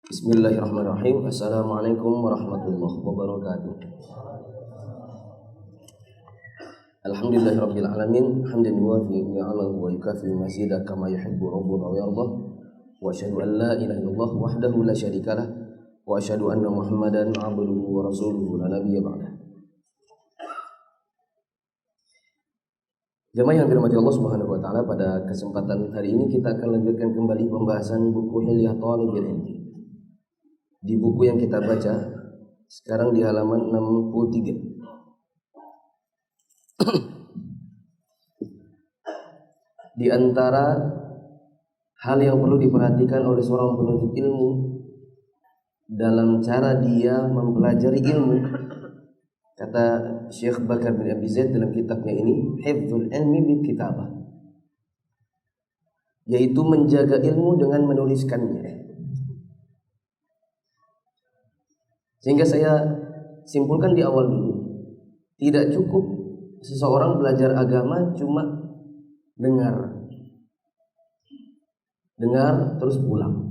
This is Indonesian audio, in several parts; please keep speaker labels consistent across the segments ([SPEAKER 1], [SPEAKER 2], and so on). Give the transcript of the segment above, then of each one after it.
[SPEAKER 1] Bismillahirrahmanirrahim. Assalamualaikum warahmatullahi wabarakatuh. Alhamdulillahirabbil alamin, hamdan yuwafi ni'amahu wa yukafi mazidah kama yuhibbu rabbuna wa yardah. Wa asyhadu an la ilaha illallah wahdahu la syarikalah wa asyhadu anna Muhammadan 'abduhu wa rasuluhu la nabiyya ba'dah. Jemaah yang dirahmati Allah Subhanahu wa taala, pada kesempatan hari ini kita akan lanjutkan kembali pembahasan buku Hilyah Thalibil Ilmi. Di buku yang kita baca sekarang di halaman 63. Di antara hal yang perlu diperhatikan oleh seorang penuntut ilmu dalam cara dia mempelajari ilmu, kata Syekh Bakar bin Abi Zaid dalam kitabnya ini, hifdzul ilmi bil kitabah, yaitu menjaga ilmu dengan menuliskannya. Sehingga saya simpulkan di awal dulu, tidak cukup seseorang belajar agama cuma dengar terus pulang.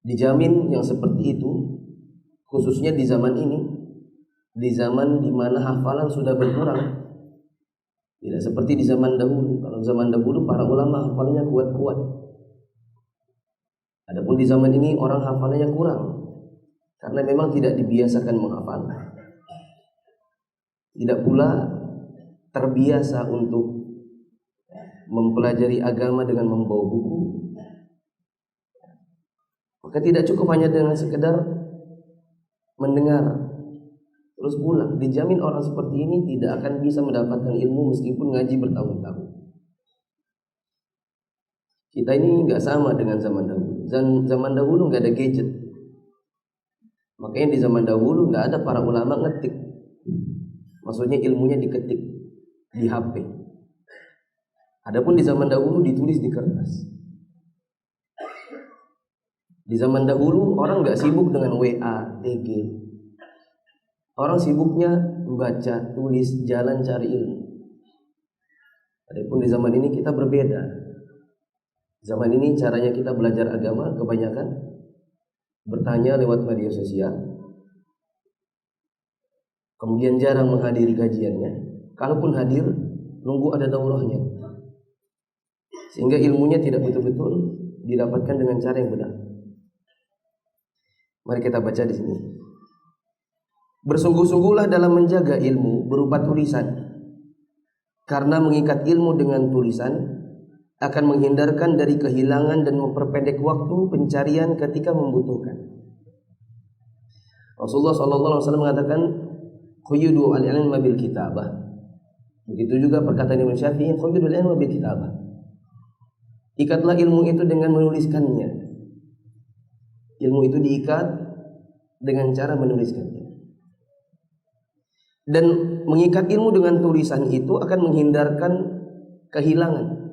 [SPEAKER 1] Dijamin yang seperti itu, khususnya di zaman ini, di zaman di mana hafalan sudah berkurang. Tidak seperti di zaman dahulu. Kalau zaman dahulu para ulama hafalannya kuat-kuat. Adapun di zaman ini orang hafalannya kurang, karena memang tidak dibiasakan menghafal. Tidak pula terbiasa untuk mempelajari agama dengan membawa buku. Maka tidak cukup hanya dengan sekedar mendengar terus pulang. Dijamin orang seperti ini tidak akan bisa mendapatkan ilmu meskipun ngaji bertahun-tahun. Kita ini nggak sama dengan zaman dahulu. Zaman dahulu nggak ada gadget. Makanya di zaman dahulu nggak ada para ulama ngetik. Maksudnya ilmunya diketik di HP. Adapun di zaman dahulu ditulis di kertas. Di zaman dahulu orang nggak sibuk dengan WA, TG. Orang sibuknya membaca, tulis, jalan cari ilmu. Adapun di zaman ini kita berbeda. Zaman ini caranya kita belajar agama kebanyakan bertanya lewat media sosial. Kemudian jarang menghadiri kajiannya. Kalaupun hadir, nunggu ada daurahnya. Sehingga ilmunya tidak betul-betul didapatkan dengan cara yang benar. Mari kita baca di sini. Bersungguh-sungguhlah dalam menjaga ilmu berupa tulisan, karena mengikat ilmu dengan tulisan akan menghindarkan dari kehilangan dan memperpendek waktu pencarian ketika membutuhkan. Rasulullah SAW mengatakan, "Quyudu al-ilma bil kitabah." Begitu juga perkataan Imam Syafi'i, "Quyudu al-ilma bil kitabah." Ikatlah ilmu itu dengan menuliskannya. Ilmu itu diikat dengan cara menuliskannya. Dan mengikat ilmu dengan tulisan itu akan menghindarkan kehilangan.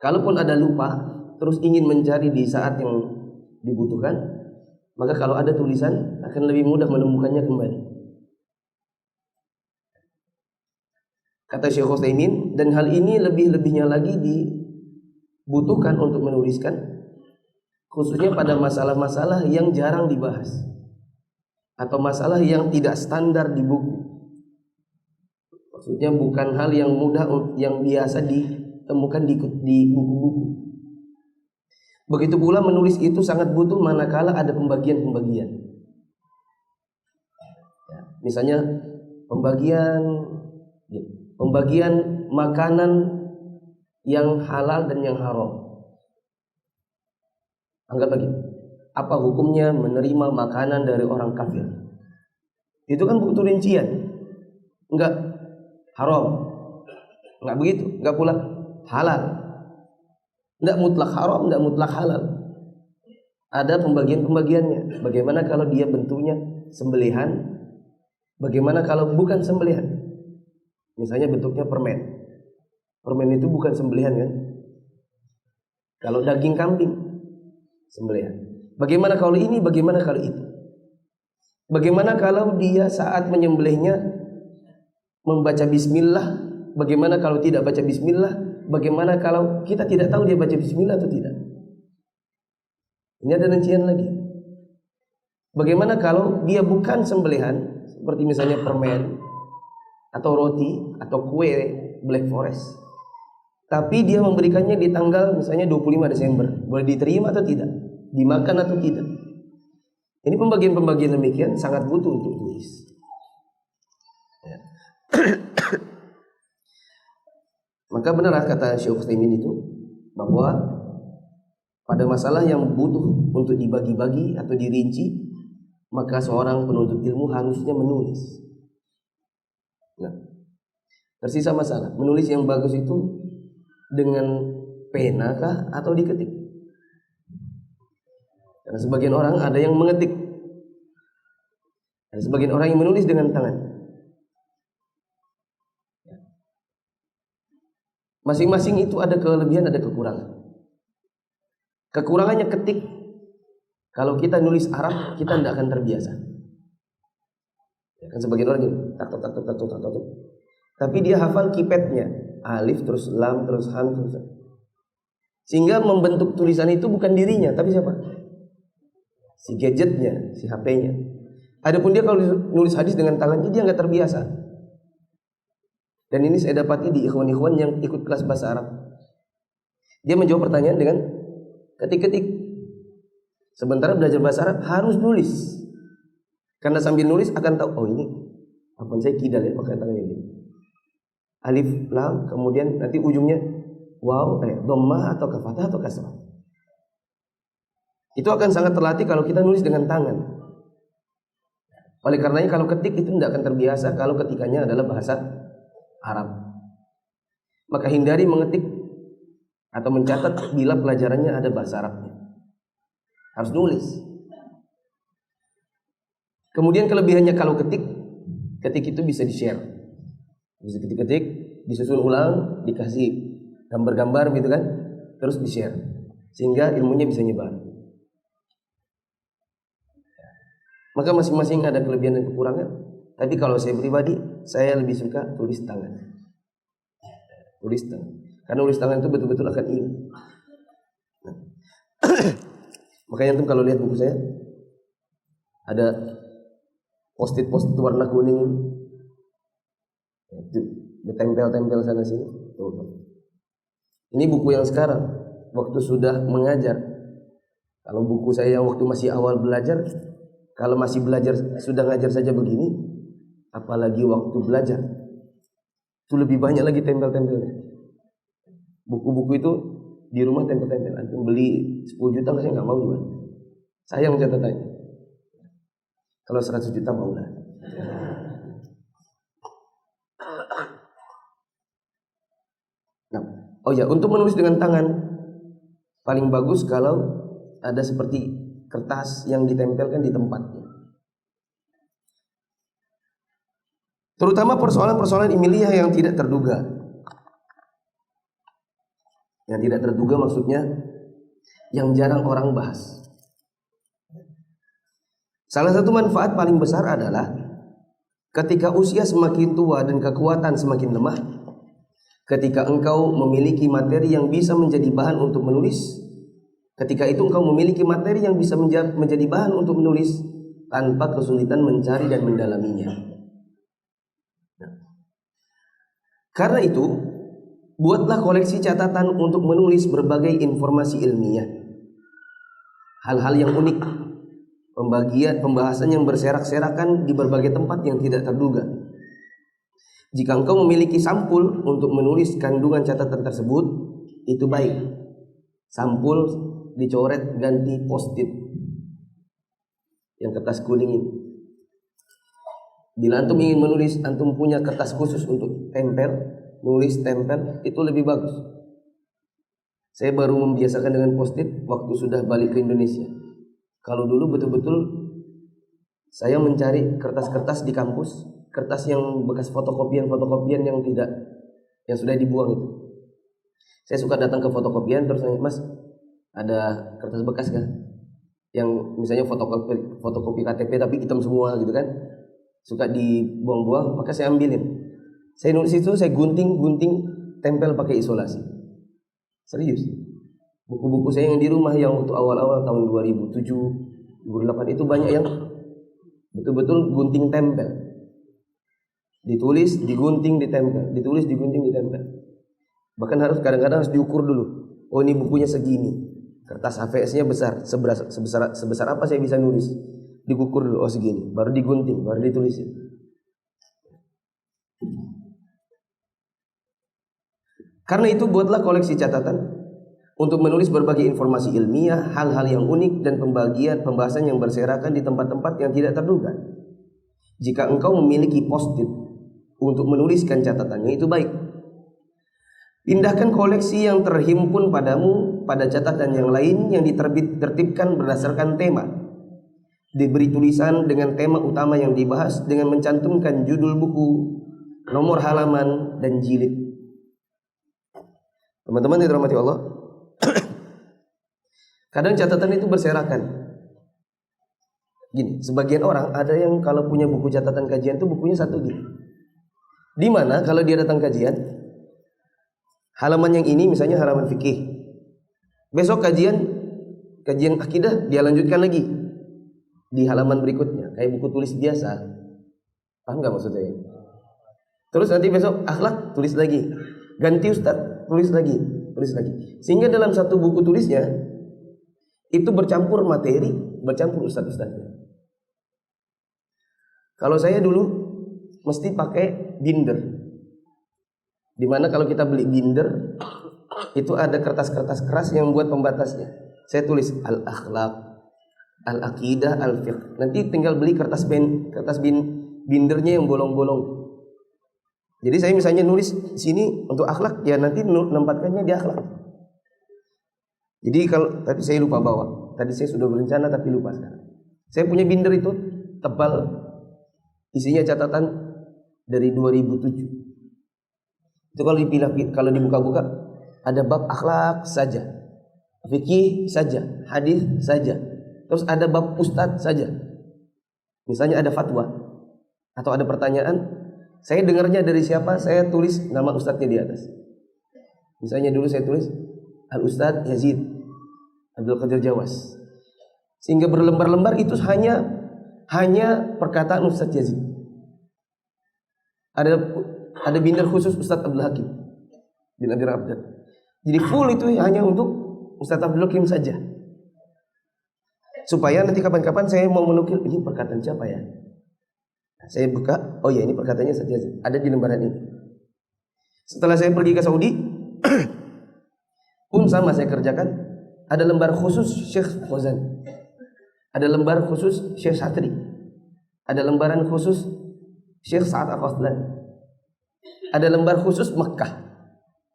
[SPEAKER 1] Kalaupun ada lupa, terus ingin mencari di saat yang dibutuhkan, maka kalau ada tulisan akan lebih mudah menemukannya kembali. Kata Syekh Utsaimin, dan hal ini lebih-lebihnya lagi dibutuhkan untuk menuliskan, khususnya pada masalah-masalah yang jarang dibahas atau masalah yang tidak standar di buku. Maksudnya bukan hal yang mudah, yang biasa ditemukan di buku-buku. Begitu pula menulis itu sangat butuh manakala ada pembagian-pembagian. Ya, misalnya pembagian makanan yang halal dan yang haram. Anggap lagi, apa hukumnya menerima makanan dari orang kafir? Itu kan butuh rincian. Enggak haram, enggak begitu, enggak pula halal. Enggak mutlak haram, enggak mutlak halal. Ada pembagian-pembagiannya. Bagaimana kalau dia bentuknya sembelihan? Bagaimana kalau bukan sembelihan? Misalnya bentuknya permen. Permen itu bukan sembelihan kan? Kalau daging kambing, sembelihan. Bagaimana kalau ini? Bagaimana kalau itu? Bagaimana kalau dia saat menyembelihnya membaca bismillah? Bagaimana kalau tidak baca bismillah? Bagaimana kalau kita tidak tahu dia baca bismillah atau tidak? Ini ada rincian lagi. Bagaimana kalau dia bukan sembelihan, seperti misalnya permen atau roti atau kue Black Forest, tapi dia memberikannya di tanggal misalnya 25 Desember. Boleh diterima atau tidak? Dimakan atau tidak? Ini pembagian-pembagian demikian sangat butuh untuk tulis. Ya. Maka benar kata Syekh Utsaimin itu bahwa pada masalah yang butuh untuk dibagi-bagi atau dirinci, maka seorang penuntut ilmu harusnya menulis. Nah, tersisa masalah menulis yang bagus itu dengan pena kah atau diketik? Karena sebagian orang ada yang mengetik, ada sebagian orang yang menulis dengan tangan. Masing-masing itu ada kelebihan, ada kekurangan. Kekurangannya ketik. Kalau kita nulis Arab, kita tidak akan terbiasa. Ya kan sebagian orang ini tak. Tapi dia hafal keypadnya, alif terus lam terus ham terus. Sehingga membentuk tulisan itu bukan dirinya, tapi siapa? Si gadgetnya, si HP-nya. Adapun dia kalau nulis hadis dengan tangannya, dia nggak terbiasa. Dan ini saya dapati di ikhwan-ikhwan yang ikut kelas bahasa Arab. Dia menjawab pertanyaan dengan ketik-ketik. Sementara belajar bahasa Arab harus nulis. Karena sambil nulis akan tahu, oh ini apa saya kidal ya pakai tangannya gini. Alif lam, kemudian nanti ujungnya waw, dhammah atau fathah atau kasrah. Itu akan sangat terlatih kalau kita nulis dengan tangan. Oleh karenanya kalau ketik itu tidak akan terbiasa kalau ketikannya adalah bahasa Arab. Maka hindari mengetik atau mencatat bila pelajarannya ada bahasa Arabnya. Harus nulis. Kemudian kelebihannya kalau ketik itu bisa di-share. Bisa ketik-ketik, disusun ulang, dikasih gambar-gambar gitu kan, terus di-share. Sehingga ilmunya bisa nyebar. Maka masing-masing ada kelebihan dan kekurangan. Tapi kalau saya pribadi, saya lebih suka tulis tangan. Tulis tangan. Karena tulis tangan itu betul-betul akan ingat. Nah. Makanya antum kalau lihat buku saya ada post-it warna kuning itu ditempel-tempel sana sini. Ini buku yang sekarang waktu sudah mengajar. Kalau buku saya yang waktu masih awal belajar, kalau masih belajar sudah ngajar saja begini, apalagi waktu belajar itu lebih banyak lagi tempel-tempelnya. Buku-buku itu di rumah tempel-tempel. Antum beli 10 juta saya nggak mau jual. Sayang catatannya. Kalau 100 juta mau lah. Nah, oh ya, untuk menulis dengan tangan paling bagus kalau ada seperti kertas yang ditempelkan di tempatnya. Terutama persoalan-persoalan ilmiah yang tidak terduga. Yang tidak terduga maksudnya yang jarang orang bahas. Salah satu manfaat paling besar adalah ketika usia semakin tua dan kekuatan semakin lemah, ketika engkau memiliki materi yang bisa menjadi bahan untuk menulis, ketika itu engkau memiliki materi yang bisa menjadi bahan untuk menulis tanpa kesulitan mencari dan mendalaminya. Karena itu, buatlah koleksi catatan untuk menulis berbagai informasi ilmiah, hal-hal yang unik, pembahasan yang berserak-serakan di berbagai tempat yang tidak terduga. Jika engkau memiliki sampul untuk menulis kandungan catatan tersebut, itu baik. Sampul dicoret ganti post-it yang kertas kuning ini. Bila antum ingin menulis, antum punya kertas khusus untuk tempel, nulis tempel, itu lebih bagus. Saya baru membiasakan dengan post-it waktu sudah balik ke Indonesia. Kalau dulu betul-betul saya mencari kertas-kertas di kampus, kertas yang bekas fotokopian yang sudah dibuang itu. Saya suka datang ke fotokopian terus nanya, "Mas, ada kertas bekas gak? Yang misalnya fotokopi KTP tapi hitam semua gitu kan, suka dibuang-buang, maka saya ambilin. Saya nulis itu, saya gunting, tempel pakai isolasi. Serius. Buku-buku saya yang di rumah yang waktu awal-awal tahun 2007, 2008 itu banyak yang betul-betul gunting tempel. Ditulis, digunting, ditempel. Ditulis, digunting, ditempel. Bahkan kadang-kadang harus diukur dulu. Oh, ini bukunya segini. Kertas HVS-nya besar, sebesar apa saya bisa nulis? Dikukur dulu, oh segini. Baru digunting, baru ditulisin. Karena itu buatlah koleksi catatan untuk menulis berbagai informasi ilmiah, hal-hal yang unik dan pembahasan yang berserakan di tempat-tempat yang tidak terduga. Jika engkau memiliki post-it untuk menuliskan catatannya, itu baik. Pindahkan koleksi yang terhimpun padamu pada catatan yang lain yang ditertibkan berdasarkan tema. Diberi tulisan dengan tema utama yang dibahas dengan mencantumkan judul buku, nomor halaman, dan jilid. Teman-teman dirahmati Allah, kadang catatan itu berserakan. Gini, sebagian orang ada yang kalau punya buku catatan kajian itu bukunya satu gini. Di mana kalau dia datang kajian, halaman yang ini misalnya halaman fikih. Besok kajian akidah dia lanjutkan lagi di halaman berikutnya, kayak buku tulis biasa. Paham nggak maksudnya? Terus nanti besok akhlak tulis lagi, ganti ustadz tulis lagi. Sehingga dalam satu buku tulisnya itu bercampur materi, bercampur ustadz-ustadznya. Kalau saya dulu mesti pakai binder. Dimana kalau kita beli binder itu ada kertas-kertas keras yang buat pembatasnya. Saya tulis al-akhlaq, al-aqidah, al-fiqh. Nanti tinggal beli bindernya yang bolong-bolong. Jadi saya misalnya nulis sini untuk akhlak, ya nanti menempatkannya di akhlak. Jadi tapi saya lupa bawa. Tadi saya sudah berencana tapi lupa sekarang. Saya punya binder itu tebal, isinya catatan dari 2007. Itu kalau dibuka-buka ada bab akhlak saja, fikih saja, hadis saja. Terus ada bab ustadz saja. Misalnya ada fatwa atau ada pertanyaan, saya dengarnya dari siapa, saya tulis nama ustadznya di atas. Misalnya dulu saya tulis Al-Ustadz Yazid Abdul Qadir Jawas. Sehingga berlembar-lembar itu hanya perkataan Ustadz Yazid. Ada binder khusus Ustadz Abdul Hakim bin Abi Abdad. Jadi full itu hanya untuk Ustadz Abdul Hakim saja. Supaya nanti kapan-kapan saya mau menukil, ini perkataan siapa ya? Saya buka, oh ya ini perkataannya Ustadz Yazid, ada di lembaran ini. Setelah saya pergi ke Saudi pun sama saya kerjakan. Ada lembar khusus Syekh Fauzan, ada lembar khusus Syekh Satri, ada lembaran khusus Syekh Sa'ad Al-Qaslan, ada lembar khusus Makkah,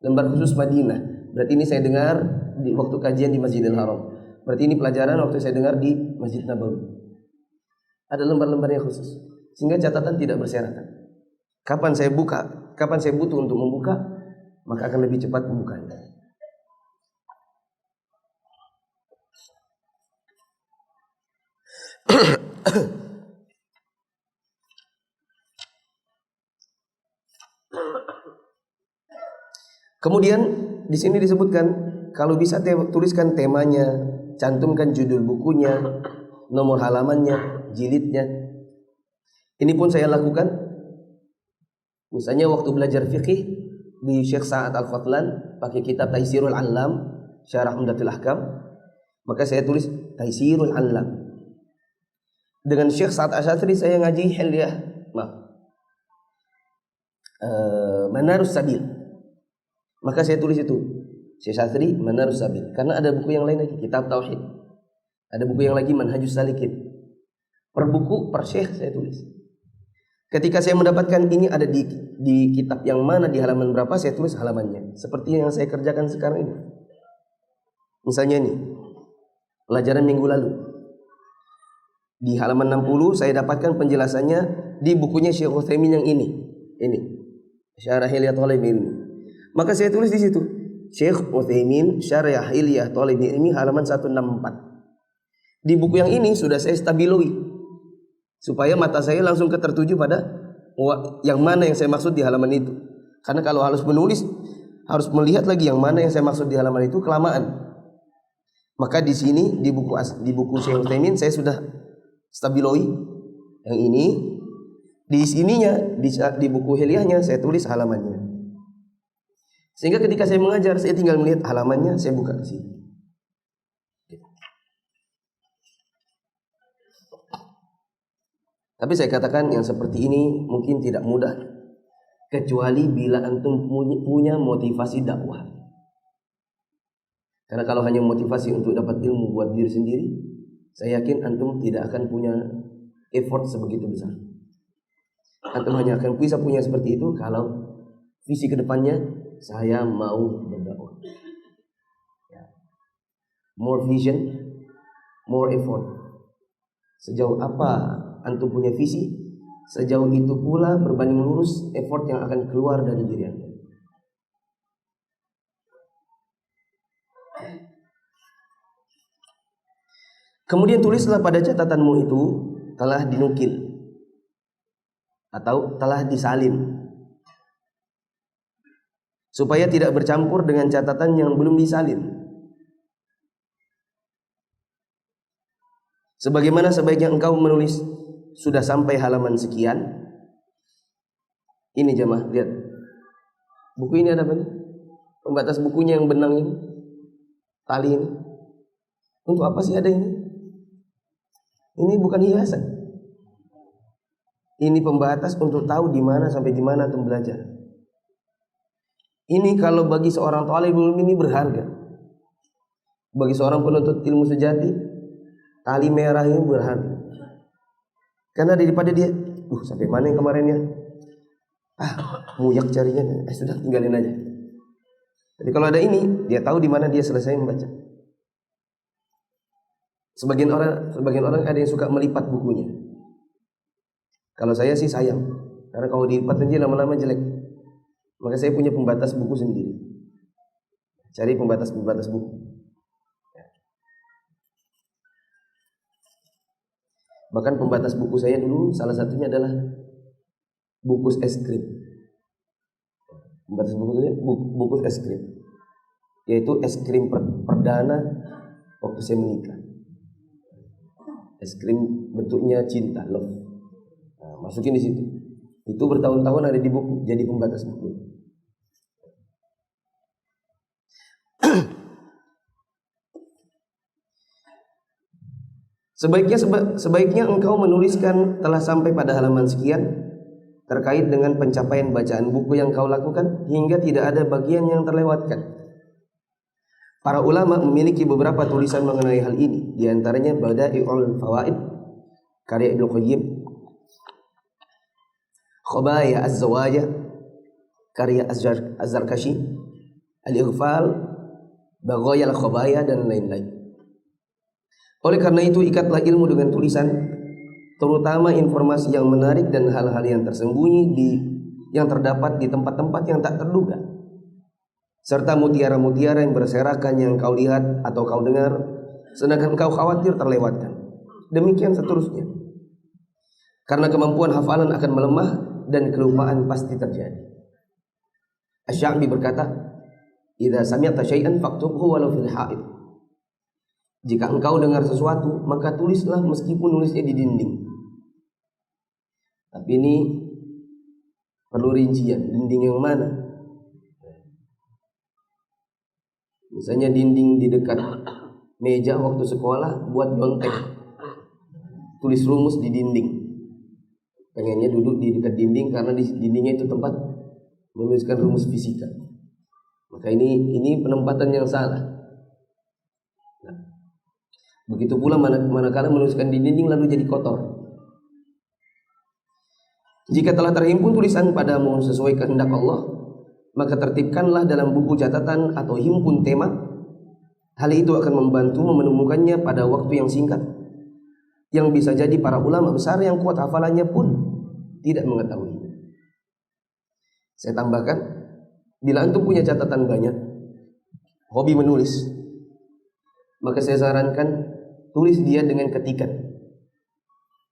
[SPEAKER 1] lembar khusus Madinah. Berarti ini saya dengar di waktu kajian di Masjidil Haram. Berarti ini pelajaran waktu saya dengar di Masjid Nabawi. Ada lembar-lembarnya khusus, sehingga catatan tidak berserakan. Kapan saya butuh untuk membuka, maka akan lebih cepat membukanya. Kemudian di sini disebutkan kalau bisa tuliskan temanya, cantumkan judul bukunya, nomor halamannya, jilidnya. Ini pun saya lakukan. Misalnya waktu belajar fikih di Syekh Sa'ad Al-Qaslan pakai kitab Taisirul Allam, Syarah Umdatul Ahkam, maka saya tulis Taisirul Allam. Dengan Syekh Sa'ad Asy-Syadzili saya ngaji Manarus Sabil. Maka saya tulis itu Syekh Asy-Syadzili Manarus Sabil. Karena ada buku yang lain lagi, Kitab Tauhid. Ada buku yang lagi Manhajus Salikin. Per buku, per syekh saya tulis. Ketika saya mendapatkan ini ada di kitab yang mana, di halaman berapa, saya tulis halamannya. Seperti yang saya kerjakan sekarang ini. Misalnya ini, pelajaran minggu lalu. Di halaman 60 saya dapatkan penjelasannya di bukunya Syekh Utsaimin yang ini. Syarah Hilyah Thalib Ilmi. Maka saya tulis di situ. Syekh Utsaimin Syarah Hilyah Thalib Ilmi halaman 164. Di buku yang ini sudah saya stabiloi supaya mata saya langsung tertuju pada yang mana yang saya maksud di halaman itu. Karena kalau harus menulis, harus melihat lagi yang mana yang saya maksud di halaman itu, kelamaan. Maka di sini di buku Syekh Utsaimin saya sudah stabiloi yang ini. Di sininya di buku Hilyahnya saya tulis halamannya. Sehingga ketika saya mengajar saya tinggal melihat halamannya, saya buka ke sini. Tapi saya katakan yang seperti ini mungkin tidak mudah, kecuali bila antum punya motivasi dakwah. Karena kalau hanya motivasi untuk dapat ilmu buat diri sendiri, saya yakin antum tidak akan punya effort sebegitu besar. Antum hanya akan bisa punya seperti itu kalau visi kedepannya saya mau berdakwah. More vision, more effort. Sejauh apa antum punya visi, sejauh itu pula berbanding lurus effort yang akan keluar dari diri antum. Kemudian tulislah pada catatanmu itu telah dinukil atau telah disalin, supaya tidak bercampur dengan catatan yang belum disalin. Sebagaimana sebaiknya engkau menulis sudah sampai halaman sekian. Ini jemaah, lihat. Buku ini ada apa nih? Pembatas bukunya yang benang ini, tali ini. Untuk apa sih ada ini? Ini bukan hiasan. Ini pembatas untuk tahu di mana sampai di mana antum belajar. Ini kalau bagi seorang thalibul ilmi ini berharga. Bagi seorang penuntut ilmu sejati, tali merah ini berharga. Karena daripada dia, sampai mana yang kemarin ya? Muyak carinya. Sudah tinggalin aja. Jadi kalau ada ini, dia tahu di mana dia selesai membaca. Sebagian orang ada yang suka melipat bukunya. Kalau saya sih sayang, karena kalau dilipat nanti lama-lama jelek. Maka saya punya pembatas buku sendiri. Cari pembatas buku. Bahkan pembatas buku saya dulu salah satunya adalah bukus es krim. Pembatas bukus es krim, yaitu es krim perdana waktu saya menikah. Es krim bentuknya cinta, love. Masukin di situ. Itu bertahun-tahun ada di buku, jadi pembatas buku. Sebaiknya engkau menuliskan telah sampai pada halaman sekian terkait dengan pencapaian bacaan buku yang kau lakukan hingga tidak ada bagian yang terlewatkan. Para ulama memiliki beberapa tulisan mengenai hal ini, di antaranya Bada'iul Fawaid karya Ibnu Qayyim, Khabaya Az-Zawaya karya Az-Zarkashi, Al-Ighfal, Baghayal Khabaya dan lain-lain. Oleh karena itu ikatlah ilmu dengan tulisan, terutama informasi yang menarik dan hal-hal yang tersembunyi yang terdapat di tempat-tempat yang tak terduga, serta mutiara-mutiara yang berserakan yang kau lihat atau kau dengar, sedangkan kau khawatir terlewatkan. Demikian seterusnya. Karena kemampuan hafalan akan melemah dan kelupaan pasti terjadi. Asy-Sya'bi berkata, "Idza sami'ta syai'an faktubhu walau fil ha'id." Jika engkau dengar sesuatu, maka tulislah meskipun nulisnya di dinding. Tapi ini perlu rincian, dinding yang mana? Misalnya dinding di dekat meja waktu sekolah buat nyontek, tulis rumus di dinding. Pengennya duduk di dekat dinding karena di dindingnya itu tempat menuliskan rumus fisika. Maka ini penempatan yang salah. Begitu pula manakala menuliskan di dinding lalu jadi kotor. Jika telah terhimpun tulisan padamu sesuai kehendak Allah, maka tertibkanlah dalam buku catatan atau himpun tema. Hal itu akan membantu menemukannya pada waktu yang singkat, yang bisa jadi para ulama besar yang kuat hafalannya pun tidak mengetahui. Saya tambahkan, bila antum punya catatan banyak, hobi menulis, maka saya sarankan tulis dia dengan ketikan.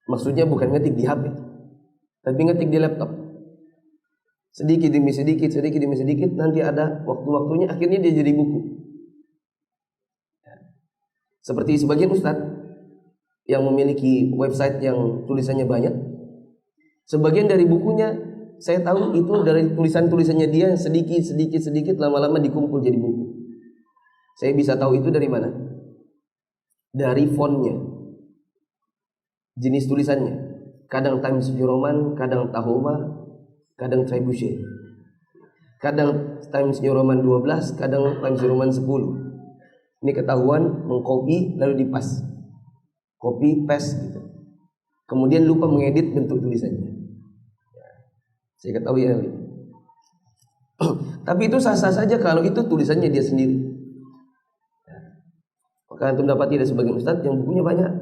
[SPEAKER 1] Maksudnya bukan ngetik di HP, tapi ngetik di laptop. Sedikit demi sedikit, nanti ada waktu-waktunya akhirnya dia jadi buku. Seperti sebagian ustadz yang memiliki website yang tulisannya banyak, sebagian dari bukunya saya tahu itu dari tulisan-tulisannya dia sedikit lama-lama dikumpul jadi buku. Saya bisa tahu itu dari mana? Dari fontnya, jenis tulisannya. Kadang Times New Roman, kadang Tahoma, kadang Trebuchet. Kadang Times New Roman 12, kadang Times New Roman 10. Ini ketahuan mengcopy lalu dipas, copy paste gitu. Kemudian lupa mengedit bentuk tulisannya. Saya ketahui ya. Tapi itu sah-sah saja kalau itu tulisannya dia sendiri. Maka antum dapati ada sebagian ustadz yang bukunya banyak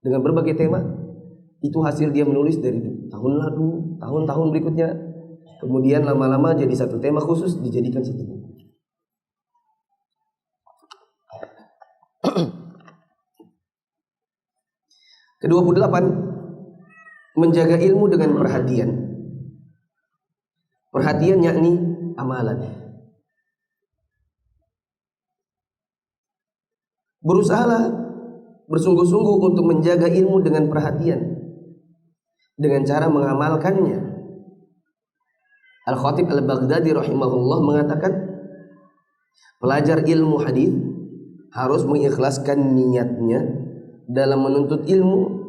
[SPEAKER 1] dengan berbagai tema. Itu hasil dia menulis dari tahun lalu, tahun-tahun berikutnya. Kemudian lama-lama jadi satu tema khusus dijadikan satu buku. Ke-28, menjaga ilmu dengan perhatian. Perhatian yakni amalan. Berusahalah bersungguh-sungguh untuk menjaga ilmu dengan perhatian, dengan cara mengamalkannya. Al-Khatib Al-Baghdadi rahimahullah mengatakan, pelajar ilmu hadis harus mengikhlaskan niatnya dalam menuntut ilmu.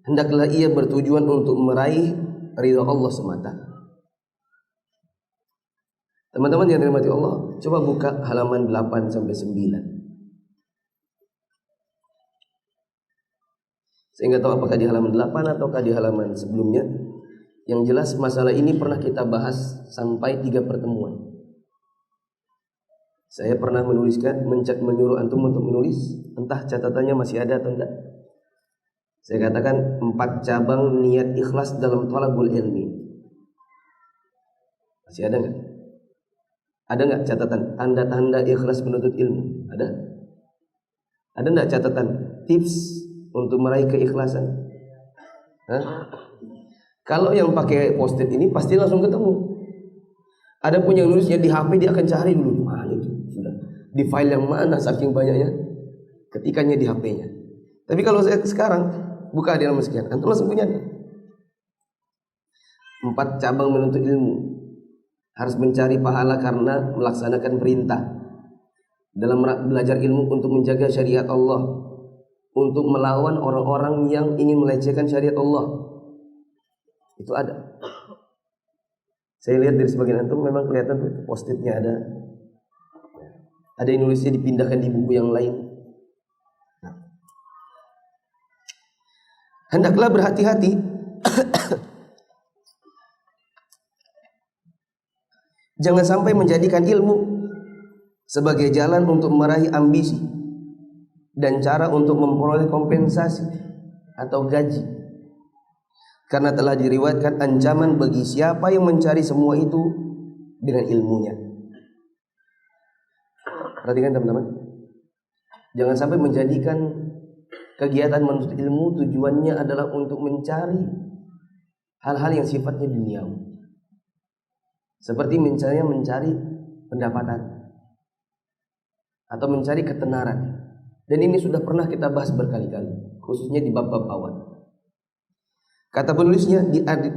[SPEAKER 1] Hendaklah ia bertujuan untuk meraih ridha Allah semata. Teman-teman yang dirahmati Allah, coba buka halaman 8 sampai 9. Saya nggak tahu apakah di halaman 8 ataukah di halaman sebelumnya. Yang jelas masalah ini pernah kita bahas sampai 3 pertemuan. Saya pernah menyuruh antum untuk menulis, entah catatannya masih ada atau enggak. Saya katakan 4 cabang niat ikhlas dalam thalabul ilmi. Masih ada enggak? Ada enggak catatan tanda-tanda ikhlas menuntut ilmu? Ada? Ada enggak catatan tips untuk meraih keikhlasan? Hah? Kalau yang pakai post-it ini pasti langsung ketemu. Ada pun yang nulisnya di HP, dia akan cari dulu mana itu sudah di file yang mana saking banyaknya ketikannya di HP-nya. Tapi kalau saya sekarang buka di halaman sekian, antum langsung punya. 4 cabang menuntut ilmu. Harus mencari pahala karena melaksanakan perintah. Dalam belajar ilmu untuk menjaga syariat Allah, untuk melawan orang-orang yang ingin melecehkan syariat Allah. Itu ada. Saya lihat dari sebagian antum memang kelihatan tuh post-itnya ada. Ada yang nulisnya dipindahkan di buku yang lain. Hendaklah berhati-hati jangan sampai menjadikan ilmu sebagai jalan untuk meraih ambisi dan cara untuk memperoleh kompensasi atau gaji. Karena telah diriwayatkan ancaman bagi siapa yang mencari semua itu dengan ilmunya. Perhatikan teman-teman, jangan sampai menjadikan kegiatan menuntut ilmu tujuannya adalah untuk mencari hal-hal yang sifatnya duniawi. Seperti misalnya mencari pendapatan atau mencari ketenaran. Dan ini sudah pernah kita bahas berkali-kali, khususnya di bab-bab awal. Kata penulisnya,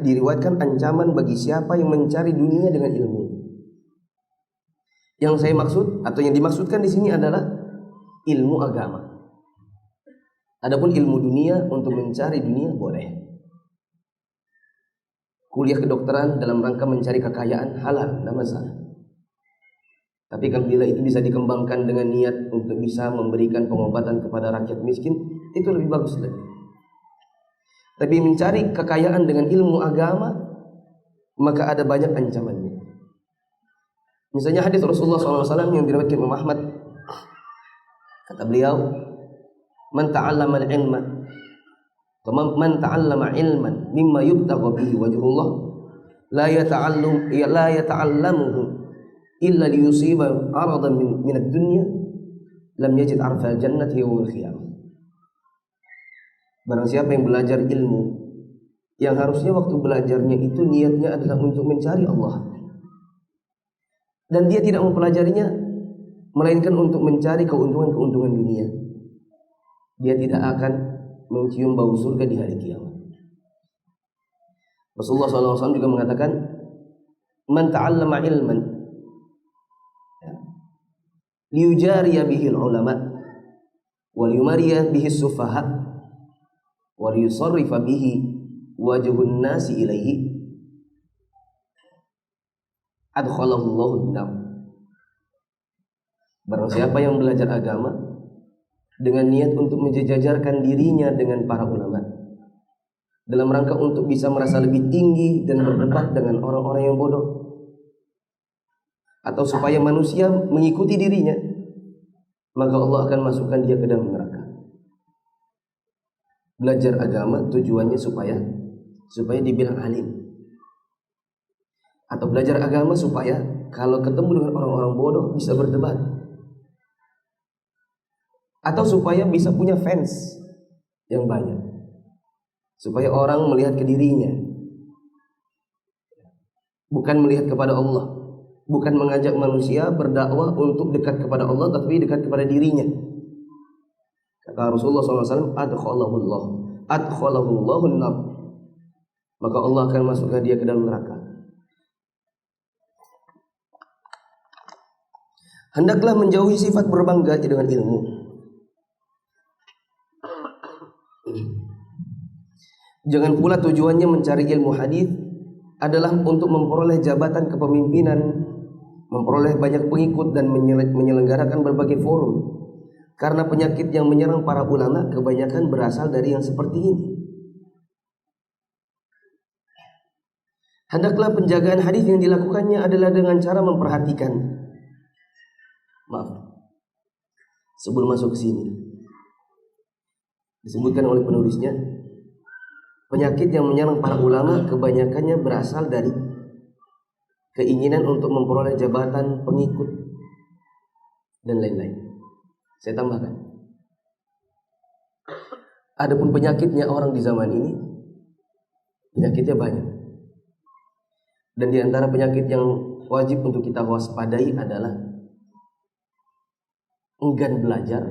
[SPEAKER 1] diriwayatkan ancaman bagi siapa yang mencari dunia dengan ilmu. Yang saya maksud atau yang dimaksudkan di sini adalah ilmu agama. Adapun ilmu dunia untuk mencari dunia boleh. Kuliah kedokteran dalam rangka mencari kekayaan halal, tidak masalah. Tapi kalau bila itu bisa dikembangkan dengan niat untuk bisa memberikan pengobatan kepada rakyat miskin, itu lebih bagus lagi. Tapi mencari kekayaan dengan ilmu agama, maka ada banyak ancamannya. Misalnya hadis Rasulullah SAW yang diriwayatkan Imam Ahmad, kata beliau, man ta'allama al-ilma man ta'allama ilman mimma yubtagha bihi wajhullah la yata'allamuhu illa liyusiba aradan min ad-dunya lam yajid arfa al-jannati yawm al-qiyamah. Barang siapa yang belajar ilmu yang harusnya waktu belajarnya itu niatnya adalah untuk mencari Allah, dan dia tidak mempelajarinya melainkan untuk mencari keuntungan-keuntungan dunia, dia tidak akan mencium bau surga di hari kiamat. Rasulullah SAW juga mengatakan, man ta'allama ilman liyujariya bihi ulama wa liyumariya bihi sufaha wa liyusarrifa bihi wajhun nasi ilaihi adkhalahu Allahu an-nar. Barang siapa yang belajar agama dengan niat untuk menjejajarkan dirinya dengan para ulama dalam rangka untuk bisa merasa lebih tinggi dan berdebat dengan orang-orang yang bodoh, atau supaya manusia mengikuti dirinya, maka Allah akan masukkan dia ke dalam neraka. Belajar agama tujuannya supaya dibilang alim, atau belajar agama supaya kalau ketemu dengan orang-orang bodoh bisa berdebat, atau supaya bisa punya fans yang banyak, supaya orang melihat ke dirinya, bukan melihat kepada Allah, bukan mengajak manusia berdakwah untuk dekat kepada Allah, tapi dekat kepada dirinya. Kata Rasulullah SAW, adkhalahu Allahu an-nar, maka Allah akan masukkan dia ke dalam neraka. Hendaklah menjauhi sifat berbangga dengan ilmu. Jangan pula tujuannya mencari ilmu hadis adalah untuk memperoleh jabatan kepemimpinan, memperoleh banyak pengikut dan menyelenggarakan berbagai forum. Karena penyakit yang menyerang para ulama kebanyakan berasal dari yang seperti ini. Hendaklah penjagaan hadis yang dilakukannya adalah dengan cara memperhatikan. Sebelum masuk ke sini, disebutkan oleh penulisnya, penyakit yang menyerang para ulama kebanyakannya berasal dari keinginan untuk memperoleh jabatan, pengikut, dan lain-lain. Saya tambahkan, adapun penyakitnya orang di zaman ini, penyakitnya banyak. Dan di antara penyakit yang wajib untuk kita waspadai adalah enggan belajar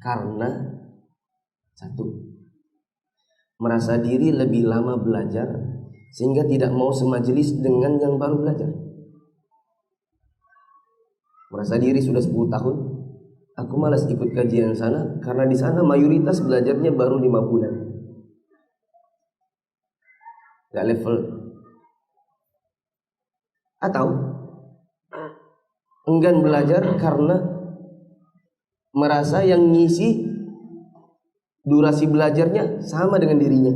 [SPEAKER 1] karena satu, merasa diri lebih lama belajar sehingga tidak mau semajelis dengan yang baru belajar. Merasa diri sudah 10 tahun, aku malas ikut kajian sana karena di sana mayoritas belajarnya baru 5 bulan. Gak level. Atau enggan belajar karena merasa yang ngisi durasi belajarnya sama dengan dirinya,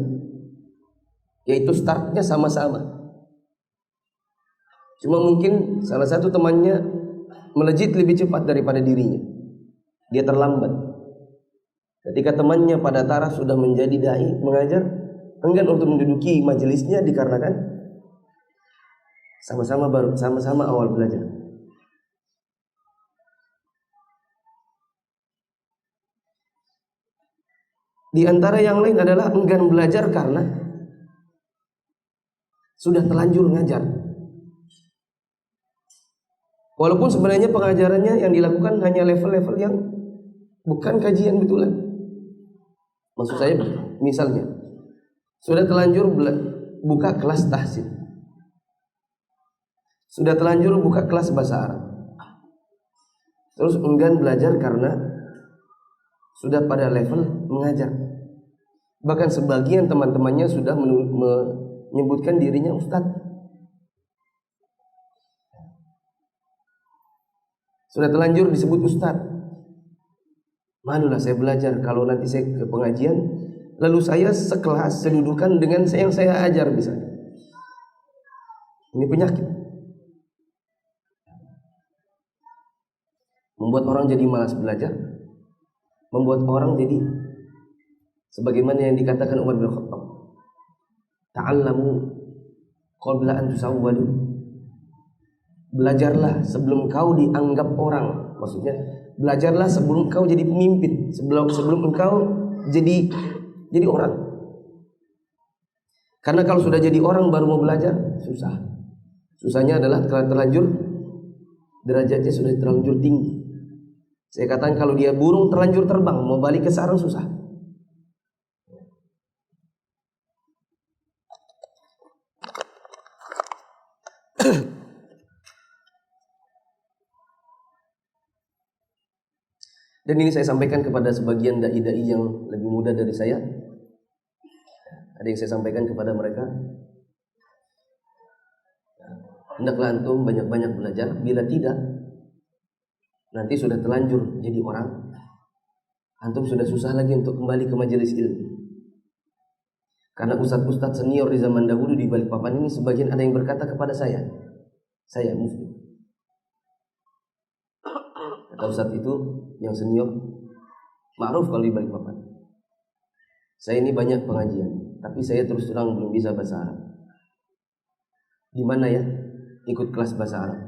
[SPEAKER 1] yaitu startnya sama-sama. Cuma mungkin salah satu temannya melejit lebih cepat daripada dirinya, dia terlambat. Ketika temannya pada taraf sudah menjadi dai mengajar, enggan untuk menduduki majelisnya dikarenakan sama-sama awal belajar. Di antara yang lain adalah enggan belajar karena sudah terlanjur ngajar. Walaupun sebenarnya pengajarannya yang dilakukan hanya level-level yang bukan kajian betulan. Maksud saya, misalnya sudah terlanjur buka kelas tahsin, sudah terlanjur buka kelas bahasa Arab, terus enggan belajar karena sudah pada level mengajar. Bahkan sebagian teman-temannya sudah menyebutkan dirinya ustadz. Sudah terlanjur disebut ustadz. Malulah saya belajar kalau nanti saya ke pengajian, lalu saya sekelas sedudukan dengan yang saya ajar misalnya. Ini penyakit. Membuat orang jadi malas belajar, membuat orang jadi sebagaimana yang dikatakan Umar bin Khattab, ta'allamu qabla an tusawwadu. Belajarlah sebelum kau dianggap orang. Maksudnya, belajarlah sebelum kau jadi pemimpin, sebelum engkau jadi orang. Karena kalau sudah jadi orang baru mau belajar, susah. Susahnya adalah kalau terlanjur derajatnya sudah terlanjur tinggi. Saya katakan kalau dia burung terlanjur terbang, mau balik ke sarang susah. Dan ini saya sampaikan kepada sebagian dai-dai yang lebih muda dari saya. Ada yang saya sampaikan kepada mereka, hendaklah antum banyak-banyak belajar. Bila tidak, nanti sudah terlanjur jadi orang, antum sudah susah lagi untuk kembali ke majelis ilmu. Karena ustadz-ustadz senior di zaman dahulu di Balikpapan ini, sebagian ada yang berkata kepada saya mufti. Kata ustadz itu yang senior, ma'ruf kalau di Balikpapan, saya ini banyak pengajian, tapi saya terus terang belum bisa bahasa Arab. Di mana ya ikut kelas bahasa Arab?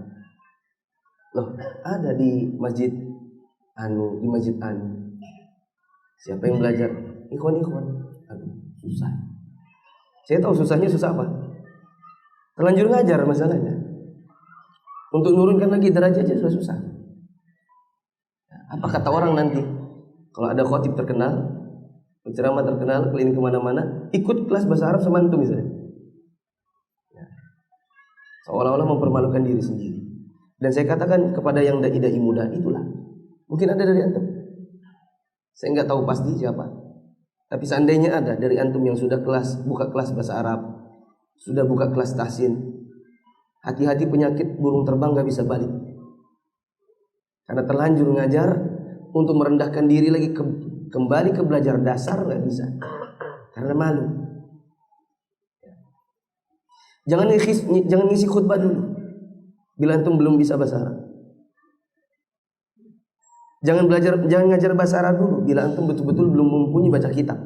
[SPEAKER 1] Loh, ada di masjid di masjid anu. Siapa yang belajar? Ikhwan. Aduh, susah. Saya tahu susahnya susah apa? Terlanjur ngajar masalahnya. Untuk nurunkan lagi derajatnya sudah susah. Apa kata orang nanti? Kalau ada khotib terkenal, penceramah terkenal, keliling kemana-mana, ikut kelas bahasa Arab sama antum misalnya. Seolah-olah mempermalukan diri sendiri. Dan saya katakan kepada yang dai-dai muda, itulah mungkin ada dari antum. Saya nggak tahu pasti siapa, tapi seandainya ada dari antum yang sudah buka kelas bahasa Arab, sudah buka kelas tahsin, hati-hati penyakit burung terbang nggak bisa balik. Karena terlanjur ngajar, untuk merendahkan diri lagi kembali ke belajar dasar nggak bisa, karena malu. Jangan ngisi khutbah dulu bila antum belum bisa bahasa Arab. Jangan ngajar bahasa Arab dulu bila antum betul-betul belum mumpuni baca kitab.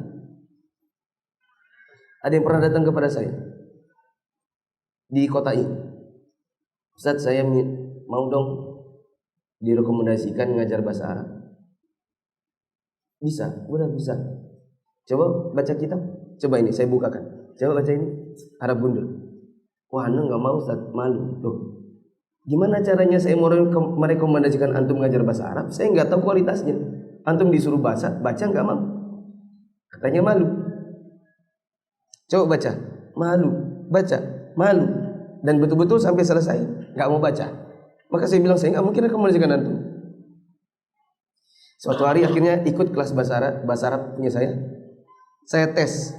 [SPEAKER 1] Ada yang pernah datang kepada saya di kota ini, Ustaz, saya mau dong direkomendasikan ngajar bahasa Arab. Bisa, udah bisa. Coba baca kitab. Coba ini saya bukakan. Coba baca ini Arab gundul. Wah, anu nggak mau Ustaz, malu. Loh, gimana caranya saya mau merekomendasikan antum ngajar bahasa Arab? Saya nggak tahu kualitasnya. Antum disuruh baca nggak mau. Katanya malu. Coba baca, malu. Baca, malu. Dan betul-betul sampai selesai nggak mau baca. Maka saya bilang saya nggak mungkin rekomendasikan antum. Suatu hari akhirnya ikut kelas bahasa Arab punya saya. Saya tes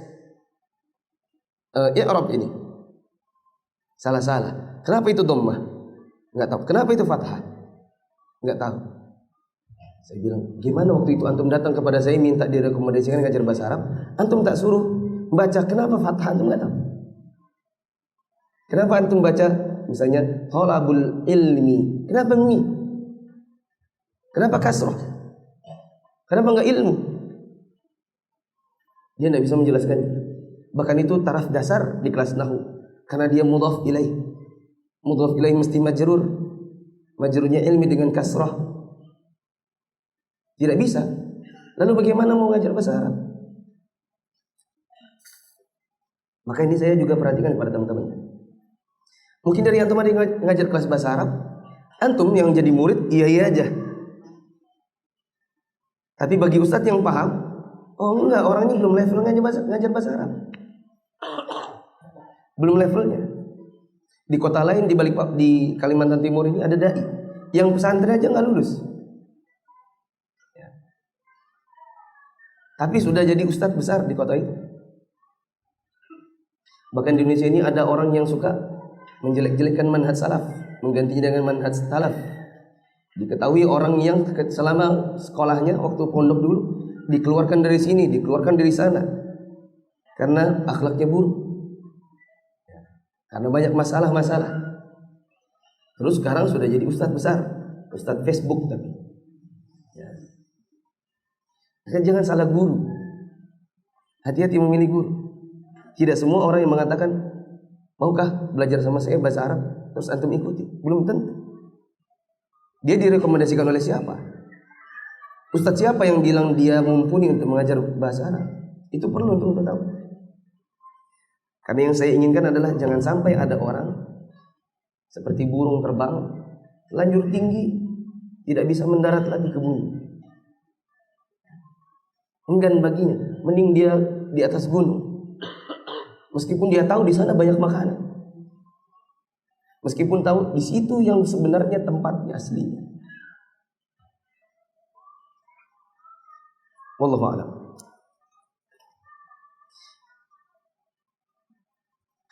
[SPEAKER 1] i'rab ini. Salah. Kenapa itu dhammah? Enggak tahu. Kenapa itu fathah? Enggak tahu. Saya bilang, gimana waktu itu antum datang kepada saya minta direkomendasikan ngajar bahasa Arab, antum tak suruh baca, kenapa fathah antum enggak tahu? Kenapa antum baca misalnya thalabul ilmi? Kenapa mi? Kenapa kasrah? Kenapa enggak ilmu? Dia enggak bisa menjelaskan. Bahkan itu taraf dasar di kelas nahwu. Karena dia mudhaf ilaih. Mudhaf ilaih mesti majrur. Majrurnya ilmi dengan kasrah. Tidak bisa. Lalu bagaimana mau ngajar bahasa Arab? Maka ini saya juga perhatikan kepada teman-teman. Mungkin dari antum ada yang ngajar kelas bahasa Arab, antum yang jadi murid iya aja. Tapi bagi ustadz yang paham, oh enggak, orangnya belum level ngajar bahasa Arab. Belum levelnya. Di kota lain di Kalimantan Timur ini ada dai yang pesantren aja nggak lulus, tapi sudah jadi ustadz besar di kota itu. Bahkan di Indonesia ini ada orang yang suka menjelek-jelekkan manhaj salaf, menggantinya dengan manhaj salaf. Diketahui orang yang selama sekolahnya waktu pondok dulu dikeluarkan dari sini, dikeluarkan dari sana karena akhlaknya buruk. Karena banyak masalah-masalah. Terus sekarang sudah jadi ustadz besar, ustadz Facebook tapi. Ya. Jangan salah guru. Hati-hati memilih guru. Tidak semua orang yang mengatakan, maukah belajar sama saya bahasa Arab? Terus antum ikuti. Belum tentu. Dia direkomendasikan oleh siapa? Ustadz siapa yang bilang dia mumpuni untuk mengajar bahasa Arab? Itu perlu untuk tahu. Karena yang saya inginkan adalah jangan sampai ada orang seperti burung terbang, lanjut tinggi, tidak bisa mendarat lagi ke bumi. Enggan baginya, mending dia di atas gunung. Meskipun dia tahu di sana banyak makanan. Meskipun tahu di situ yang sebenarnya tempatnya aslinya. Wallahu a'lam.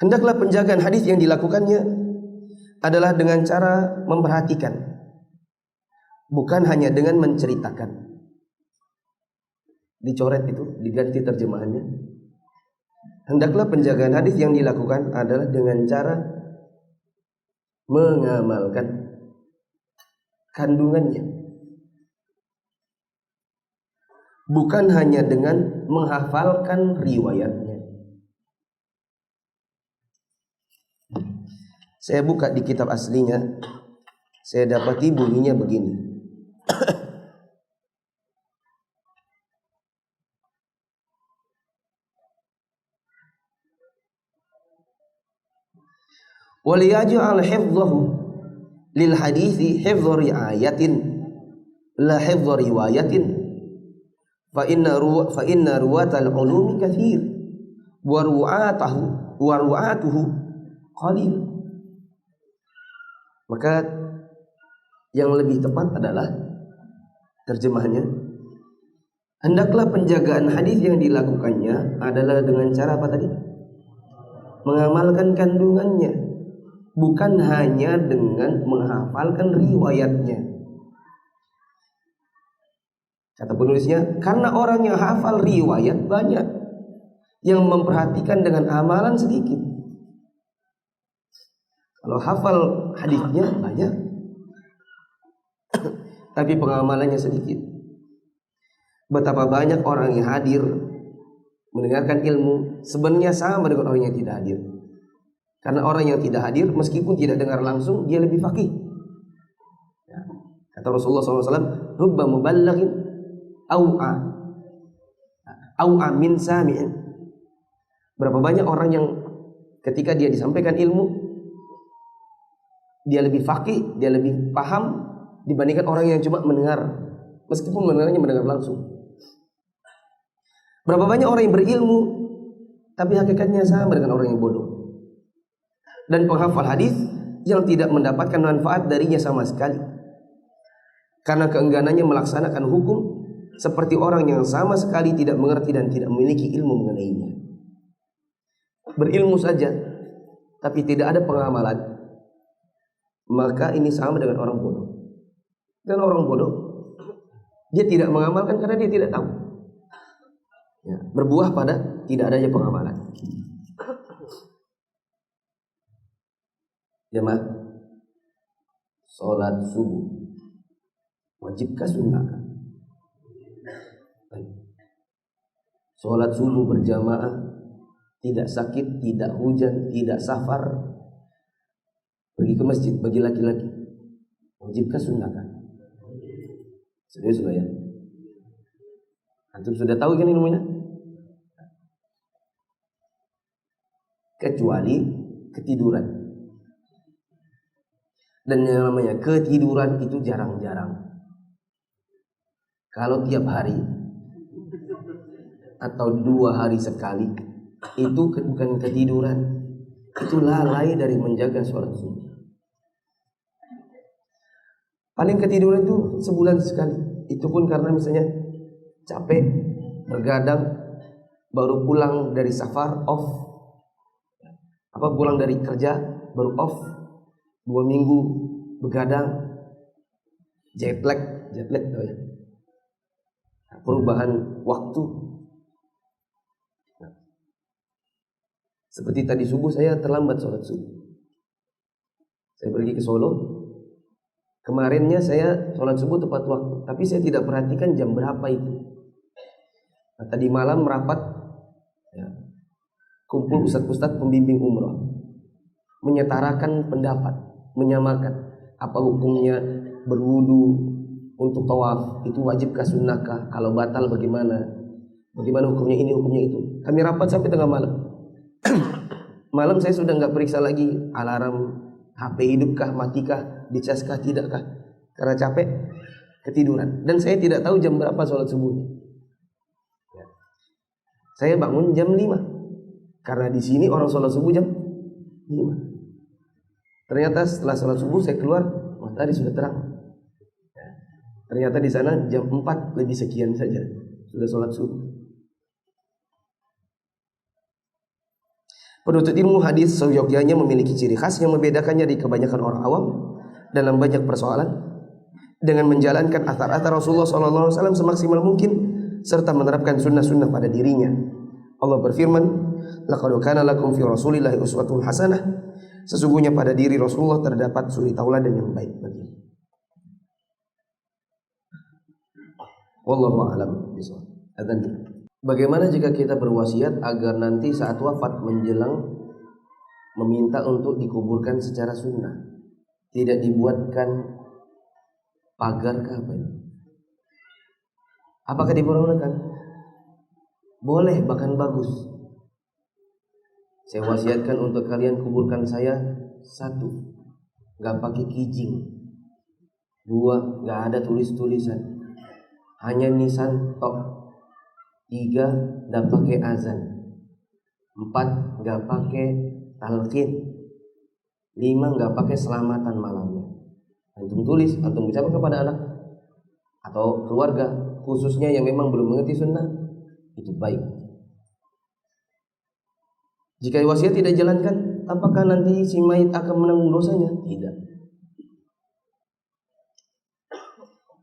[SPEAKER 1] Hendaklah penjagaan hadis yang dilakukannya adalah dengan cara memperhatikan, bukan hanya dengan menceritakan. Dicoret itu, diganti terjemahannya. Hendaklah penjagaan hadis yang dilakukan adalah dengan cara mengamalkan kandungannya, bukan hanya dengan menghafalkan riwayatnya. Saya buka di kitab aslinya, saya dapati bunyinya begini. Waliyaj'al hifdhahu lil hadithi hifdha riayatin la hifdha riwayatin fa inna ruwatal ulumi katsir wa ru'atuhu qalil. Maka yang lebih tepat adalah terjemahnya, hendaklah penjagaan hadis yang dilakukannya adalah dengan cara apa tadi? Mengamalkan kandungannya, bukan hanya dengan menghafalkan riwayatnya. Kata penulisnya, karena orang yang hafal riwayat banyak, yang memperhatikan dengan amalan sedikit. Kalau hafal hadisnya banyak, tapi pengamalannya sedikit. Betapa banyak orang yang hadir mendengarkan ilmu sebenarnya sama dengan orang yang tidak hadir. Karena orang yang tidak hadir, meskipun tidak dengar langsung, dia lebih faqih. Ya. Kata Rasulullah SAW, rubba muballaghin au'a min sami'in. Berapa banyak orang yang ketika dia disampaikan ilmu, dia lebih faqih, dia lebih paham dibandingkan orang yang cuma mendengar, meskipun mendengarnya mendengar langsung. Berapa banyak orang yang berilmu, tapi hakikatnya sama dengan orang yang bodoh. Dan penghafal hadis yang tidak mendapatkan manfaat darinya sama sekali, karena keengganannya melaksanakan hukum, seperti orang yang sama sekali tidak mengerti dan tidak memiliki ilmu mengenainya. Berilmu saja tapi tidak ada pengamalan, maka ini sama dengan orang bodoh. Dan orang bodoh, dia tidak mengamalkan karena dia tidak tahu. Ya, berbuah pada tidak adanya pengamalan. Jemaah, sholat subuh wajibkah sunnahkah? Sholat subuh berjamaah, tidak sakit, tidak hujan, tidak safar, pergi ke masjid bagi laki-laki, wajibkah sunnahkah? Serius loh ya? Antum sudah tahu kan ilmunya? Kecuali ketiduran. Dan yang namanya ketiduran itu jarang-jarang. Kalau tiap hari atau 2 hari sekali, itu bukan ketiduran, itu lalai dari menjaga sholat subuh. Paling ketiduran itu sebulan sekali. Itu pun karena misalnya capek, bergadang, baru pulang dari safar, off. Pulang dari kerja, baru off. 2 minggu begadang, jet lag tahu ya? Perubahan waktu. Seperti tadi subuh saya terlambat sholat subuh. Saya pergi ke Solo. Kemarinnya saya sholat subuh tepat waktu, tapi saya tidak perhatikan jam berapa itu. Nah, tadi malam merapat, ya, kumpul ustadz-ustadz pembimbing umrah, menyetarakan pendapat, menyamakan apa hukumnya berwudu untuk tawaf, itu wajibkah sunnahkah, kalau batal bagaimana hukumnya ini, hukumnya itu. Kami rapat sampai tengah malam. Malam saya sudah nggak periksa lagi alarm HP hidupkah, matikah, dicaskah, tidakkah. karena capek ketiduran. Dan saya tidak tahu jam berapa sholat subuhnya. Saya bangun jam 5 karena di sini orang sholat subuh jam 5. Ternyata setelah sholat subuh saya keluar, matahari sudah terang. Ternyata di sana jam 4 lebih sekian saja sudah sholat subuh. Penuntut ilmu hadis seyogyanya memiliki ciri khas yang membedakannya dari kebanyakan orang awam dalam banyak persoalan, dengan menjalankan athar-athar Rasulullah SAW semaksimal mungkin serta menerapkan sunnah-sunnah pada dirinya. Allah berfirman, laqad kana lakum fi Rasulillahi uswatun hasanah. Sesungguhnya pada diri Rasulullah terdapat suri tauladan yang baik bagi. Wallahu a'lam bishawab. Adzan. Bagaimana jika kita berwasiat agar nanti saat wafat menjelang meminta untuk dikuburkan secara sunnah, tidak dibuatkan pagar ke apa ini? Apakah diperbolehkan? Boleh, bahkan bagus. Saya wasiatkan untuk kalian kuburkan saya, 1, gak pakai kijing. 2, gak ada tulis-tulisan, hanya nisan tok. 3, gak pakai azan. 4, gak pakai talqin. 5, gak pakai selamatan malamnya. Antum tulis, antum ucapkan kepada anak atau keluarga khususnya yang memang belum mengerti sunnah, itu baik. Jika wasiat tidak jalankan, apakah nanti si mayit akan menanggung dosanya? Tidak.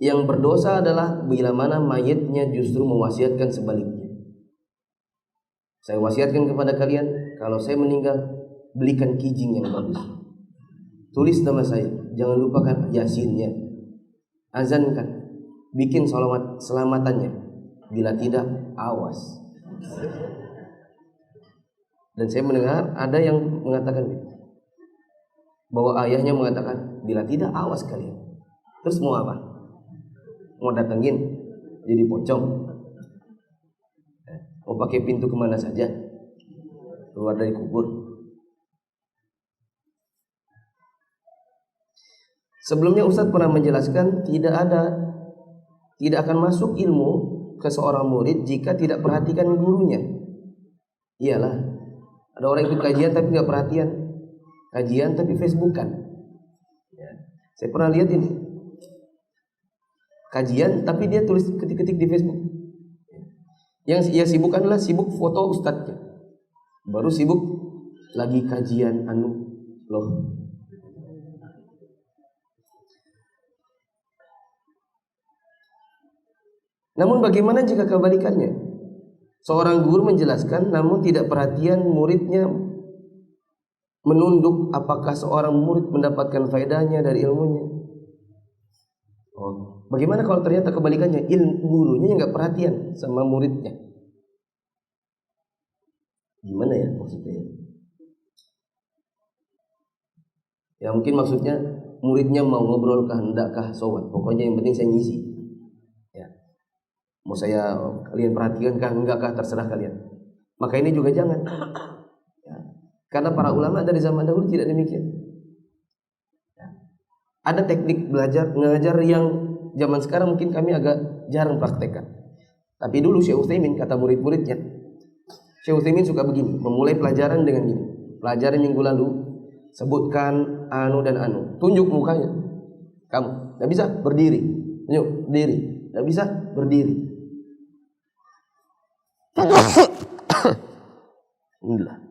[SPEAKER 1] Yang berdosa adalah bila mana mayitnya justru mewasiatkan sebaliknya. Saya wasiatkan kepada kalian, kalau saya meninggal, belikan kijing yang bagus. Tulis nama saya, jangan lupakan yasinnya. Azankan, bikin selamatannya. Bila tidak, awas. Dan saya mendengar ada yang mengatakan bahwa ayahnya mengatakan, bila tidak, awas kalian. Terus mau apa? Mau datengin jadi pocong? Mau pakai pintu kemana saja? Keluar dari kubur? Sebelumnya Ustadz pernah menjelaskan tidak akan masuk ilmu ke seorang murid jika tidak perhatikan gurunya. Iyalah, ada orang ikut kajian tapi nggak perhatian, kajian tapi Facebookan. Saya pernah lihat ini, kajian tapi dia tulis ketik-ketik di Facebook. Yang ia sibuk adalah sibuk foto ustadznya, baru sibuk lagi kajian loh. Namun bagaimana jika kebalikannya? Seorang guru menjelaskan namun tidak perhatian muridnya menunduk, apakah seorang murid mendapatkan faedahnya dari ilmunya? Bagaimana kalau ternyata kebalikannya, gurunya yang nggak perhatian sama muridnya? Gimana ya maksudnya? Ya mungkin maksudnya muridnya mau ngobrol kah, hendakkah, sowan. Pokoknya yang penting saya ngisi. Ya. Mau saya kalian perhatikan kah, enggak terserah kalian. Maka ini juga jangan. Ya. Karena para ulama dari zaman dahulu tidak demikian. Ya. Ada teknik belajar mengajar yang zaman sekarang mungkin kami agak jarang praktekkan. Tapi dulu Syekh Utsaimin kata murid-muridnya, Syekh Utsaimin suka begini, memulai pelajaran dengan gini. Pelajaran minggu lalu sebutkan anu dan anu, tunjuk mukanya. Kamu enggak bisa berdiri. Tunjuk berdiri. Enggak bisa berdiri. Alhamdulillah.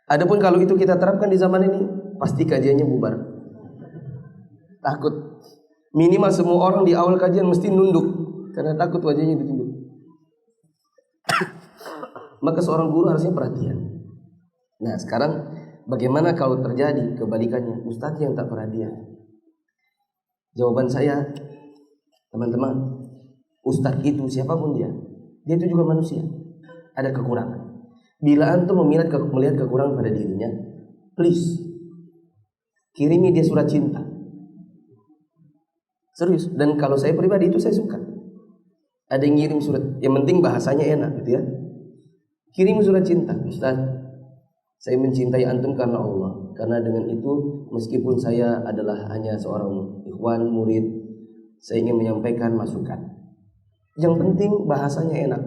[SPEAKER 1] Adapun kalau itu kita terapkan di zaman ini, pasti kajiannya bubar. Takut. Minimal semua orang di awal kajian mesti nunduk karena takut wajahnya ditunjuk. Maka seorang guru harusnya perhatian. Nah sekarang bagaimana kalau terjadi kebalikannya, ustadz yang tak perhatian? Jawaban saya, teman-teman, ustadz itu siapapun dia itu juga manusia, ada kekurangan. Bila antum melihat kekurangan pada dirinya, please kirimi dia surat cinta. Serius. Dan kalau saya pribadi itu saya suka. Ada yang ngirim surat, yang penting bahasanya enak gitu ya. Kirim surat cinta, Ustaz. Saya mencintai antum karena Allah. Karena dengan itu meskipun saya adalah hanya seorang ikhwan murid, saya ingin menyampaikan masukan. Yang penting bahasanya enak.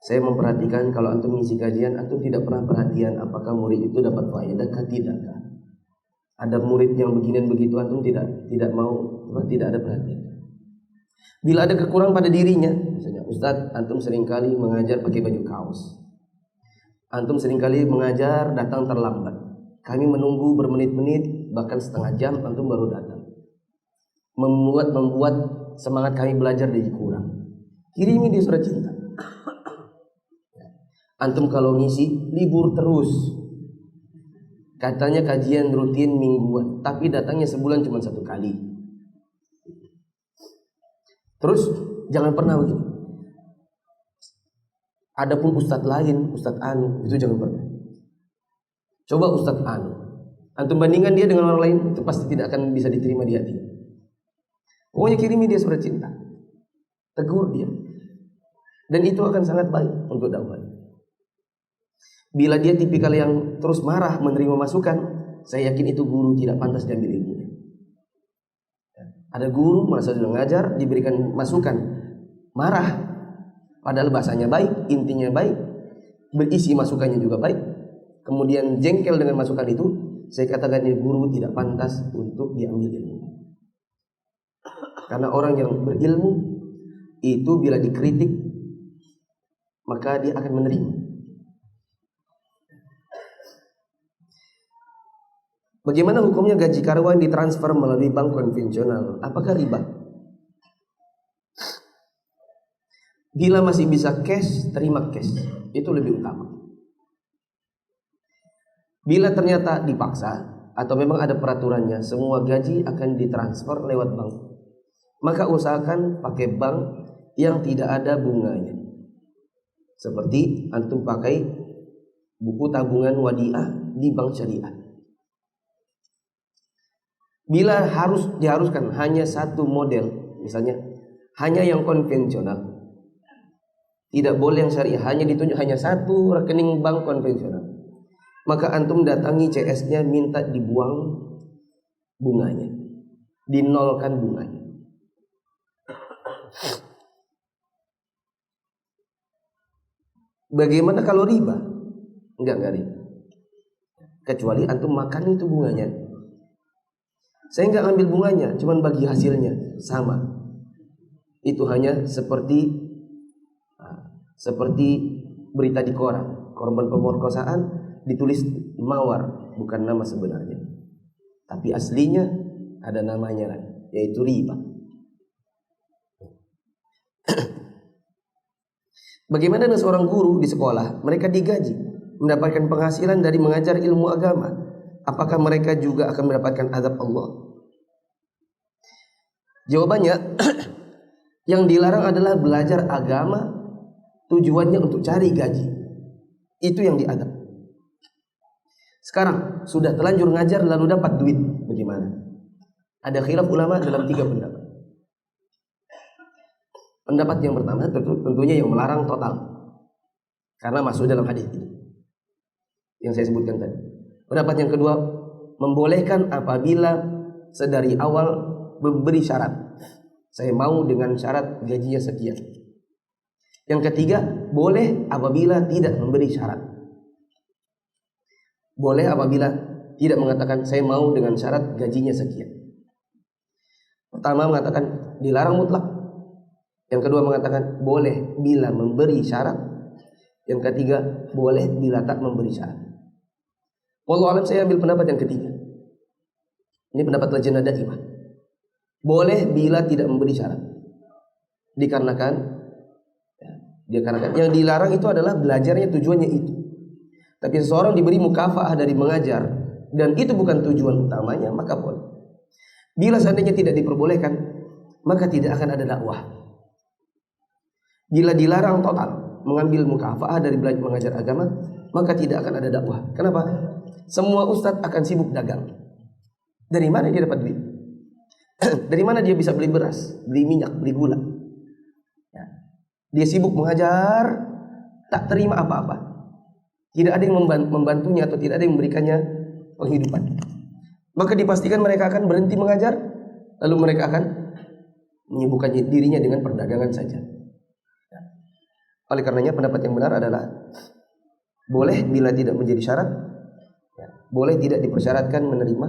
[SPEAKER 1] Saya memperhatikan kalau antum mengisi kajian, antum tidak pernah perhatian apakah murid itu dapat faedah atau tidak. Ada murid yang beginian begitu, antum tidak mau, tidak ada perhatian. Bila ada kekurangan pada dirinya, misalnya Ustadz, antum seringkali mengajar pakai baju kaos. Antum seringkali mengajar datang terlambat. Kami menunggu bermenit-menit, bahkan setengah jam, antum baru datang. Membuat semangat kami belajar jadi kurang. Kirimi dia surat cinta. Antum kalau ngisi libur terus. Katanya kajian rutin mingguan, tapi datangnya sebulan cuma 1 kali. Terus jangan pernah begitu. Adapun ustadz lain, Ustadz Anu, itu jangan pernah. Coba Ustadz Anu, antum bandingkan dia dengan orang lain, itu pasti tidak akan bisa diterima di hati. Pokoknya kirimi dia surat cinta, tegur dia, dan itu akan sangat baik untuk dakwah. Bila dia tipikal yang terus marah menerima masukan, saya yakin itu guru tidak pantas diambil ilmunya. Ada guru merasa sudah ngajar, diberikan masukan, marah, padahal bahasanya baik, intinya baik, berisi masukannya juga baik, kemudian jengkel dengan masukan itu, saya katakan ya guru tidak pantas untuk diambil ilmu. Karena orang yang berilmu itu bila dikritik maka dia akan menerima. Bagaimana hukumnya gaji karyawan ditransfer melalui bank konvensional? Apakah riba? Bila masih bisa cash, terima cash. Itu lebih utama. Bila ternyata dipaksa atau memang ada peraturannya, semua gaji akan ditransfer lewat bank, maka usahakan pakai bank yang tidak ada bunganya. Seperti antum pakai buku tabungan wadiah di bank syariah. Bila diharuskan hanya satu model, misalnya hanya yang konvensional, tidak boleh yang syariah, hanya ditunjuk hanya satu rekening bank konvensional, maka antum datangi CS-nya minta dibuang bunganya, dinolkan bunganya. Bagaimana kalau riba? Enggak riba. Kecuali antum makan itu bunganya. Saya enggak ambil bunganya, cuman bagi hasilnya sama. Itu hanya seperti berita di koran, korban pemerkosaan ditulis mawar, bukan nama sebenarnya. Tapi aslinya ada namanya, yaitu riba. Bagaimana dengan seorang guru di sekolah? Mereka digaji, mendapatkan penghasilan dari mengajar ilmu agama. Apakah mereka juga akan mendapatkan azab Allah? Jawabannya, yang dilarang adalah belajar agama tujuannya untuk cari gaji. Itu yang diadab. Sekarang sudah terlanjur ngajar lalu dapat duit, bagaimana? Ada khilaf ulama dalam 3 pendapat. Pendapat yang pertama tentunya yang melarang total, karena masuk dalam hadis ini yang saya sebutkan tadi. Pendapat yang kedua, membolehkan apabila sedari awal memberi syarat, saya mau dengan syarat gajinya sekian. Yang ketiga, boleh apabila tidak memberi syarat. Boleh apabila tidak mengatakan saya mau dengan syarat gajinya sekian. Pertama mengatakan dilarang mutlak. Yang kedua mengatakan boleh bila memberi syarat. Yang ketiga boleh bila tak memberi syarat. Wallahu alam, saya ambil pendapat yang ketiga. Ini pendapat Lajnah Daimah. Boleh bila tidak memberi syarat. Dikarenakan yang dilarang itu adalah belajarnya tujuannya itu. Tapi seseorang diberi mukafaah dari mengajar dan itu bukan tujuan utamanya, maka boleh. Bila seandainya tidak diperbolehkan, maka tidak akan ada dakwah. Bila dilarang total mengambil mukafaah dari belajar mengajar agama, maka tidak akan ada dakwah. Kenapa? Semua ustadz akan sibuk dagang. Dari mana dia dapat duit? Dari mana dia bisa beli beras, beli minyak, beli gula? Dia sibuk mengajar, tak terima apa-apa. Tidak ada yang membantunya atau tidak ada yang memberikannya penghidupan. Maka dipastikan mereka akan berhenti mengajar, lalu mereka akan menyibukkan dirinya dengan perdagangan saja. Oleh karenanya pendapat yang benar adalah boleh bila tidak menjadi syarat, boleh tidak dipersyaratkan menerima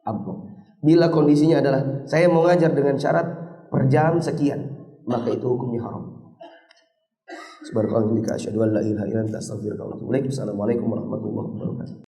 [SPEAKER 1] amplop. Bila kondisinya adalah saya mau ngajar dengan syarat per jam sekian, maka itu hukumnya haram. Subhanallah, asyhadu an la ilaha illa anta, astaghfiruka wa atubu ilaik. Assalamualaikum warahmatullahi wabarakatuh.